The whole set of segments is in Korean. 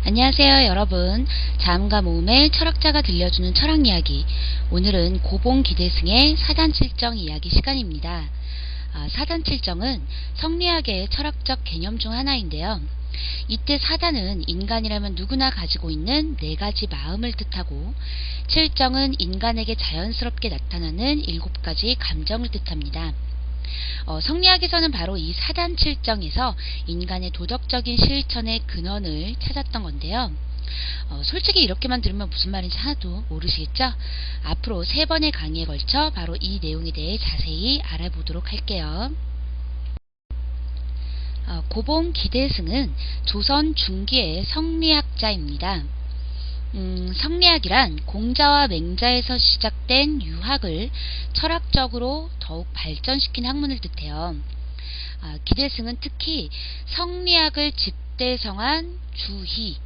안녕하세요 여러분. 자음과 모음의 철학자가 들려주는 철학 이야기. 오늘은 고봉기대승의 사단칠정 이야기 시간입니다. 사단칠정은 성리학의 철학적 개념 중 하나인데요. 이때 사단은 인간이라면 누구나 가지고 있는 네 가지 마음을 뜻하고, 칠정은 인간에게 자연스럽게 나타나는 7가지 감정을 뜻합니다. 성리학에서는 바로 이 사단칠정에서 인간의 도덕적인 실천의 근원을 찾았던 건데요. 솔직히 이렇게만 들으면 무슨 말인지 하나도 모르시겠죠? 앞으로 3번의 강의에 걸쳐 바로 이 내용에 대해 자세히 알아보도록 할게요. 고봉기대승은 조선 중기의 성리학자입니다. 성리학이란 공자와 맹자에서 시작된 유학을 철학적으로 더욱 발전시킨 학문을 뜻해요. 기대승은 특히 성리학을 집대성한 주희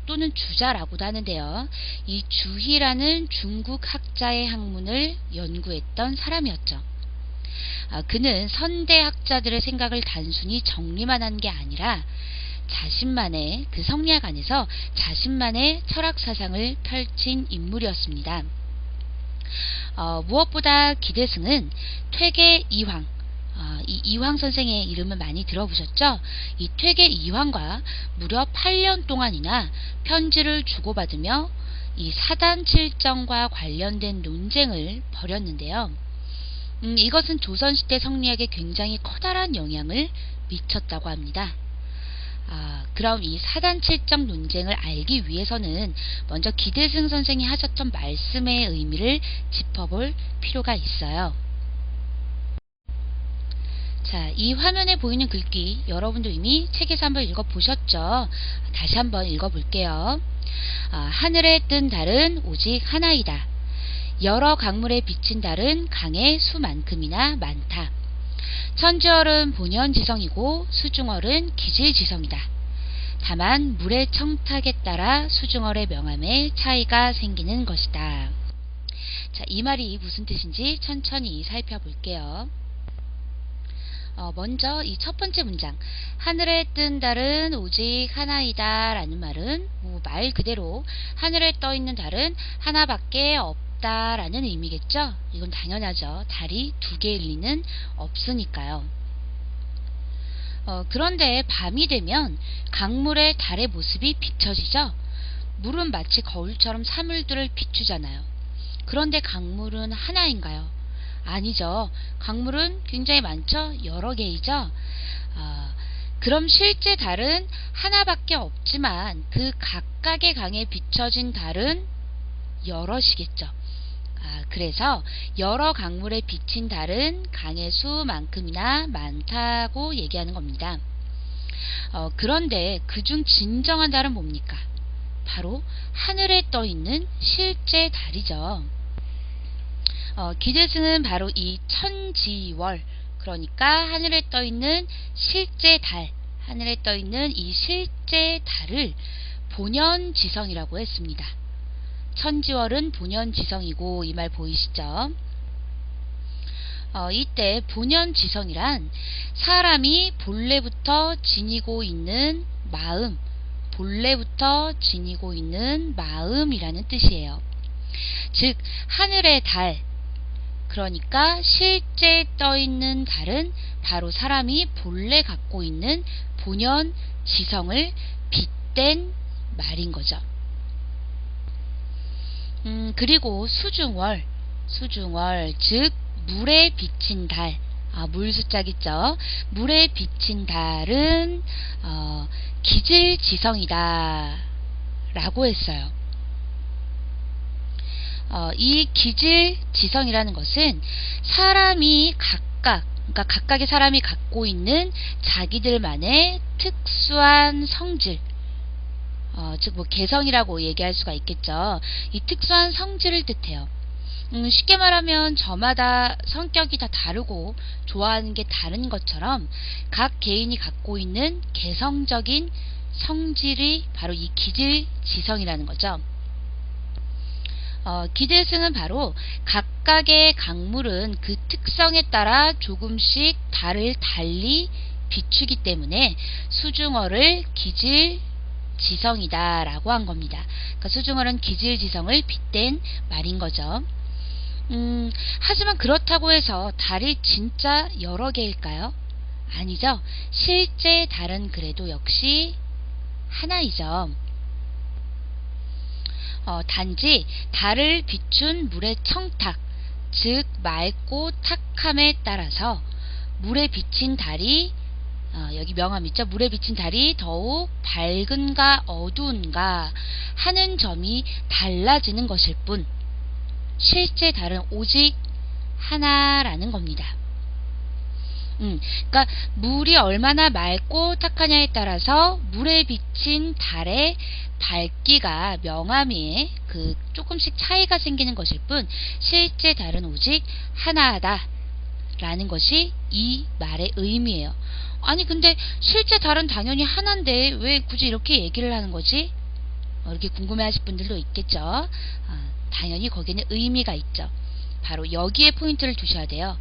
또는 주자라고도 하는데요. 이 주희라는 중국 학자의 학문을 연구했던 사람이었죠. 그는 선대 학자들의 생각을 단순히 정리만 한 게 아니라 자신만의 그 성리학 안에서 자신만의 철학 사상을 펼친 인물이었습니다. 무엇보다 기대승은 퇴계 이황, 이 이황 선생의 이름을 많이 들어보셨죠? 이 퇴계 이황과 무려 8년 동안이나 편지를 주고받으며 이 사단칠정과 관련된 논쟁을 벌였는데요. 이것은 조선시대 성리학에 굉장히 커다란 영향을 미쳤다고 합니다. 그럼 이 사단칠정 논쟁을 알기 위해서는 먼저 기대승 선생이 하셨던 말씀의 의미를 짚어볼 필요가 있어요. 자, 이 화면에 보이는 글귀 여러분도 이미 책에서 한번 읽어보셨죠? 다시 한번 읽어볼게요. 하늘에 뜬 달은 오직 하나이다. 여러 강물에 비친 달은 강의 수만큼이나 많다. 천지월은 본연지성이고 수중월은 기질지성이다. 다만 물의 청탁에 따라 수중월의 명암에 차이가 생기는 것이다. 자, 이 말이 무슨 뜻인지 천천히 살펴볼게요. 먼저 이 첫 번째 문장, 하늘에 뜬 달은 오직 하나이다 라는 말은 말 그대로 하늘에 떠있는 달은 하나밖에 없다 라는 의미겠죠. 이건 당연하죠. 달이 2개일 리는 없으니까요. 그런데 밤이 되면 강물에 달의 모습이 비춰지죠. 물은 마치 거울처럼 사물들을 비추잖아요. 그런데 강물은 하나인가요? 아니죠. 강물은 굉장히 많죠. 여러 개이죠. 그럼 실제 달은 하나밖에 없지만 그 각각의 강에 비춰진 달은 여럿이겠죠. 그래서 여러 강물에 비친 달은 강의 수만큼이나 많다고 얘기하는 겁니다. 그런데 그중 진정한 달은 뭡니까? 바로 하늘에 떠있는 실제 달이죠. 기대승은 바로 이 천지월, 그러니까 하늘에 떠있는 실제 달, 하늘에 떠있는 이 실제 달을 본연지성이라고 했습니다. 천지월은 본연지성이고, 이 말 보이시죠? 이때 본연지성이란 사람이 본래부터 지니고 있는 마음, 본래부터 지니고 있는 마음이라는 뜻이에요. 즉 하늘의 달, 그러니까 실제 떠있는 달은 바로 사람이 본래 갖고 있는 본연지성을 빗댄 말인 거죠. 그리고 수중월, 즉 물에 비친 달, 물 숫자겠죠. 물에 비친 달은 기질지성이다 라고 했어요. 이 기질지성이라는 것은 사람이 그러니까 각각의 사람이 갖고 있는 자기들만의 특수한 성질, 즉 개성이라고 얘기할 수가 있겠죠. 이 특수한 성질을 뜻해요. 쉽게 말하면 저마다 성격이 다 다르고 좋아하는 게 다른 것처럼 각 개인이 갖고 있는 개성적인 성질이 바로 이 기질지성이라는 거죠. 기대승은 바로 각각의 강물은 그 특성에 따라 조금씩 달을 달리 비추기 때문에 수중어를 기질 기질지성이다 라고 한 겁니다. 그러니까 수중어는 기질지성을 빗댄 말인 거죠. 하지만 그렇다고 해서 달이 진짜 여러 개일까요? 아니죠. 실제 달은 그래도 역시 하나이죠. 단지 달을 비춘 물의 청탁, 즉 맑고 탁함에 따라서 물에 비친 달이 여기 명암 있죠. 물에 비친 달이 더욱 밝은가 어두운가 하는 점이 달라지는 것일 뿐 실제 달은 오직 하나라는 겁니다. 그러니까 물이 얼마나 맑고 탁하냐에 따라서 물에 비친 달의 밝기가 명암에 조금씩 차이가 생기는 것일 뿐 실제 달은 오직 하나다 라는 것이 이 말의 의미예요. 아니 근데 실제 달은 당연히 하나인데 왜 굳이 이렇게 얘기를 하는 거지? 이렇게 궁금해 하실 분들도 있겠죠. 당연히 거기에는 의미가 있죠. 바로 여기에 포인트를 두셔야 돼요.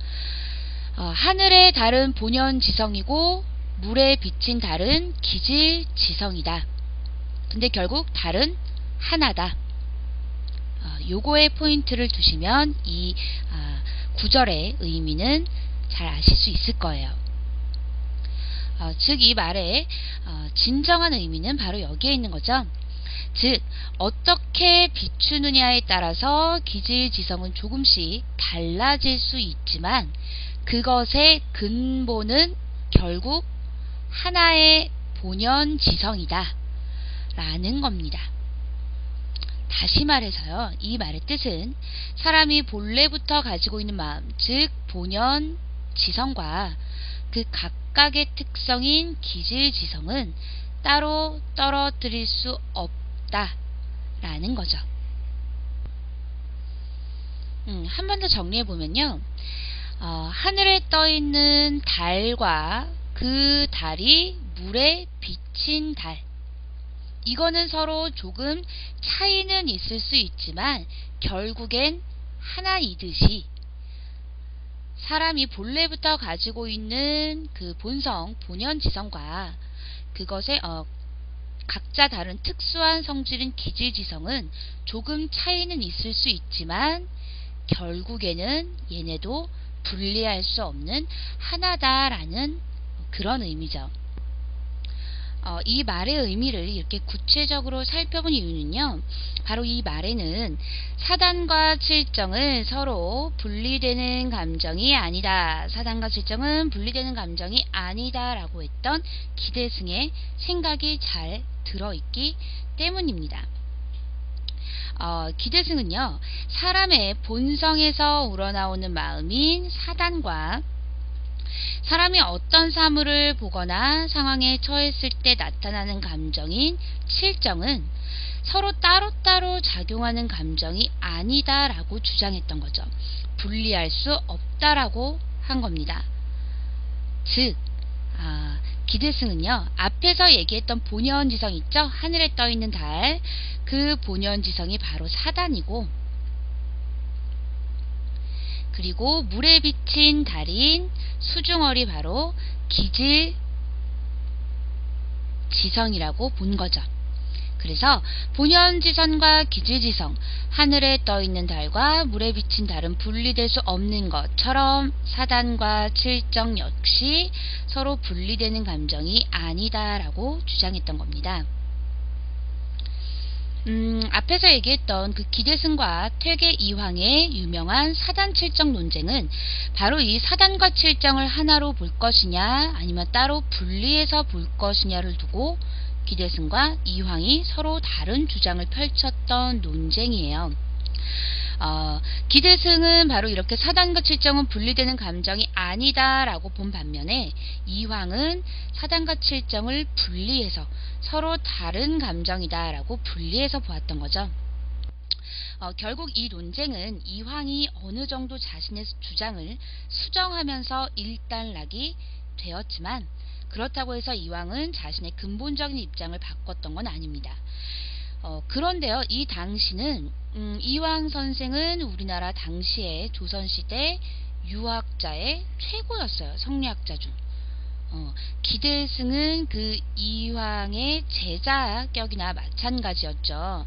하늘의 달은 본연지성이고 물에 비친 달은 기질지성이다. 근데 결국 달은 하나다. 요거에 포인트를 두시면 이 구절의 의미는 잘 아실 수 있을 거예요. 즉 이 말의 진정한 의미는 바로 여기에 있는 거죠. 즉 어떻게 비추느냐에 따라서 기질지성은 조금씩 달라질 수 있지만 그것의 근본은 결국 하나의 본연지성이다 라는 겁니다. 다시 말해서요, 이 말의 뜻은 사람이 본래부터 가지고 있는 마음, 즉 본연지성과 그 각각의 특성인 기질지성은 따로 떨어뜨릴 수 없다 라는 거죠. 한 번 더 정리해보면요, 하늘에 떠있는 달과 그 달이 물에 비친 달, 이거는 서로 조금 차이는 있을 수 있지만 결국엔 하나이듯이 사람이 본래부터 가지고 있는 그 본성, 본연지성과 그것의 각자 다른 특수한 성질인 기질지성은 조금 차이는 있을 수 있지만 결국에는 얘네도 분리할 수 없는 하나다라는 그런 의미죠. 이 말의 의미를 이렇게 구체적으로 살펴본 이유는요, 바로 이 말에는 사단과 칠정은 서로 분리되는 감정이 아니다, 사단과 칠정은 분리되는 감정이 아니다 라고 했던 기대승의 생각이 잘 들어있기 때문입니다. 기대승은요, 사람의 본성에서 우러나오는 마음인 사단과 사람이 어떤 사물을 보거나 상황에 처했을 때 나타나는 감정인 칠정은 서로 따로따로 작용하는 감정이 아니다라고 주장했던 거죠. 분리할 수 없다라고 한 겁니다. 즉, 기대승은요, 앞에서 얘기했던 본연지성 있죠? 하늘에 떠있는 달, 그 본연지성이 바로 사단이고, 그리고 물에 비친 달인 수중얼이 바로 기질지성이라고 본 거죠. 그래서 본연지성과 기질지성, 하늘에 떠있는 달과 물에 비친 달은 분리될 수 없는 것처럼 사단과 칠정 역시 서로 분리되는 감정이 아니다라고 주장했던 겁니다. 앞에서 얘기했던 그 기대승과 퇴계 이황의 유명한 사단 칠정 논쟁은 바로 이 사단과 칠정을 하나로 볼 것이냐 아니면 따로 분리해서 볼 것이냐를 두고 기대승과 이황이 서로 다른 주장을 펼쳤던 논쟁이에요. 기대승은 바로 이렇게 사단과 칠정은 분리되는 감정이 아니다 라고 본 반면에 이황은 사단과 칠정을 분리해서 서로 다른 감정이다 라고 분리해서 보았던 거죠. 결국 이 논쟁은 이황이 어느 정도 자신의 주장을 수정하면서 일단락이 되었지만 그렇다고 해서 이황은 자신의 근본적인 입장을 바꿨던 건 아닙니다. 그런데요, 이 당시는 이황 선생은 우리나라 당시의 조선시대 유학자의 최고였어요. 성리학자 중. 기대승은 그 이황의 제자격이나 마찬가지였죠.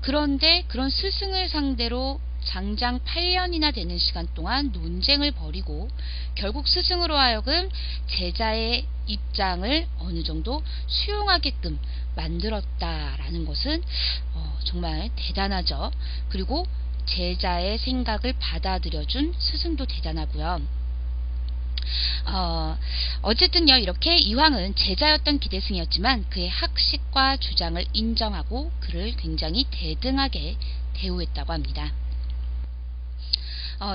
그런데 그런 스승을 상대로 장장 8년이나 되는 시간 동안 논쟁을 벌이고 결국 스승으로 하여금 제자의 입장을 어느 정도 수용하게끔 만들었다라는 것은 정말 대단하죠. 그리고 제자의 생각을 받아들여준 스승도 대단하고요. 어쨌든요, 이렇게 이황은 제자였던 기대승이었지만 그의 학식과 주장을 인정하고 그를 굉장히 대등하게 대우했다고 합니다.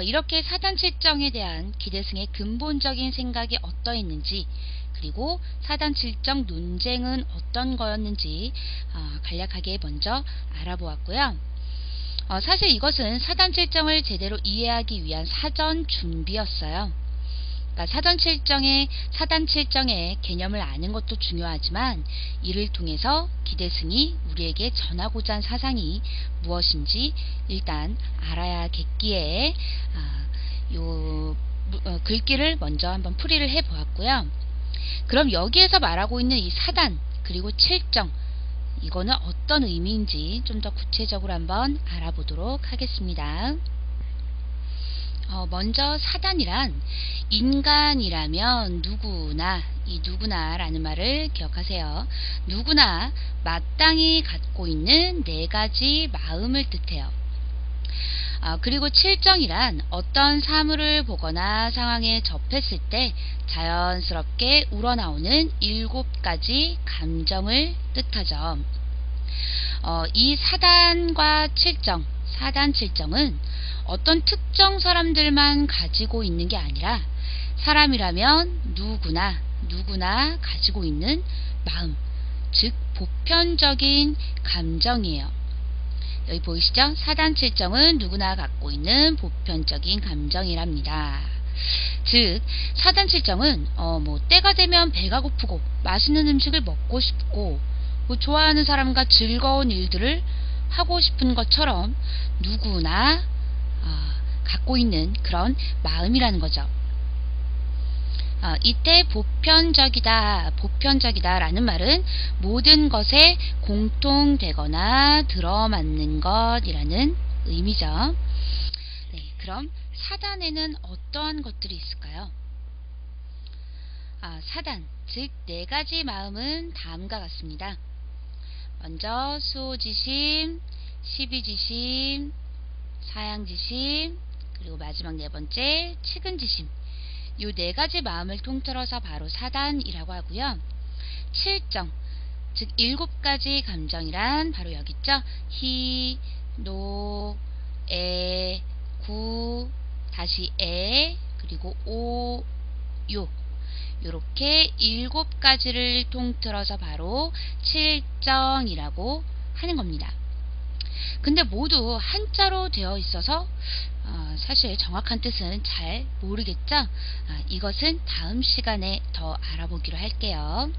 이렇게 사단칠정에 대한 기대승의 근본적인 생각이 어떠했는지, 그리고 사단칠정 논쟁은 어떤 거였는지 간략하게 먼저 알아보았고요. 사실 이것은 사단칠정을 제대로 이해하기 위한 사전 준비였어요. 그러니까 사단칠정의 개념을 아는 것도 중요하지만 이를 통해서 기대승이 우리에게 전하고자 한 사상이 무엇인지 일단 알아야겠기에 글귀를 먼저 한번 풀이를 해 보았고요. 그럼 여기에서 말하고 있는 이 사단 그리고 칠정, 이거는 어떤 의미인지 좀 더 구체적으로 한번 알아보도록 하겠습니다. 먼저 사단이란 인간이라면 누구나, 이 누구나라는 말을 기억하세요. 누구나 마땅히 갖고 있는 4가지 마음을 뜻해요. 그리고 칠정이란 어떤 사물을 보거나 상황에 접했을 때 자연스럽게 우러나오는 7가지 감정을 뜻하죠. 이 사단과 칠정, 사단 칠정은 어떤 특정 사람들만 가지고 있는 게 아니라 사람이라면 누구나 가지고 있는 마음, 즉 보편적인 감정이에요. 여기 보이시죠? 사단 칠정은 누구나 갖고 있는 보편적인 감정이랍니다. 즉 사단 칠정은 때가 되면 배가 고프고 맛있는 음식을 먹고 싶고 좋아하는 사람과 즐거운 일들을 하고 싶은 것처럼 누구나 갖고 있는 그런 마음이라는 거죠. 이때 보편적이다 라는 말은 모든 것에 공통되거나 들어맞는 것이라는 의미죠. 네, 그럼 사단에는 어떠한 것들이 있을까요? 사단, 즉 4가지 마음은 다음과 같습니다. 먼저 수호지심, 시비지심, 사양지심, 그리고 마지막 4번째 측은지심, 이 4가지 마음을 통틀어서 바로 사단이라고 하고요. 칠정, 즉 7가지 감정이란 바로 여기 있죠. 희, 노, 에, 구, 다시 에, 그리고 오, 요, 요렇게 7가지를 통틀어서 바로 칠정이라고 하는 겁니다. 근데 모두 한자로 되어 있어서 사실 정확한 뜻은 잘 모르겠죠? 이것은 다음 시간에 더 알아보기로 할게요.